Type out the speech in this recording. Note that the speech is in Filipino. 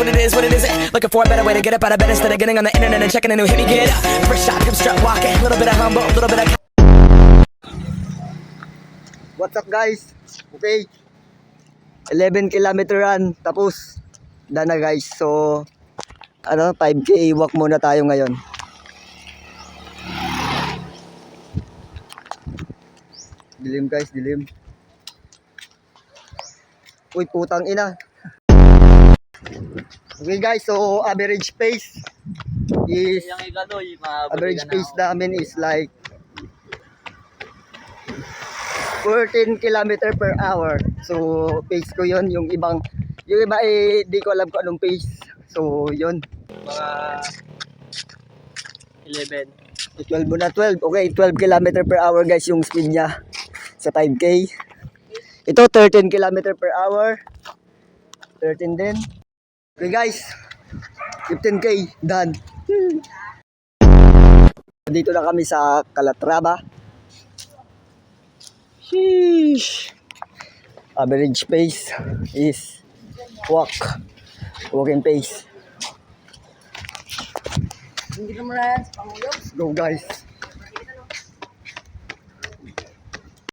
what it is, what it isn't. Looking for a better way to get up out of bed instead of getting on the internet and checking a new hit me get up. First shot, come strut walking, a little bit of humble, a little bit of. What's up guys? Okay, 11 kilometer run, tapos done na guys. So 5k walk muna tayo ngayon. Dilim guys, dilim. Uy, putang ina. Okay guys, so average pace namin is like 14 kilometer per hour. So pace ko yon. Yung iba di ko alam kung anong pace. So yun, Mga 11. 12 muna, 12. Okay, 12 kilometer per hour guys yung speed niya sa 5k. Ito 13 kilometer per hour, 13 din. Okay guys, 15k done. Dito na kami sa Calatrava. Sheesh. Average pace is walking pace. Let's go guys.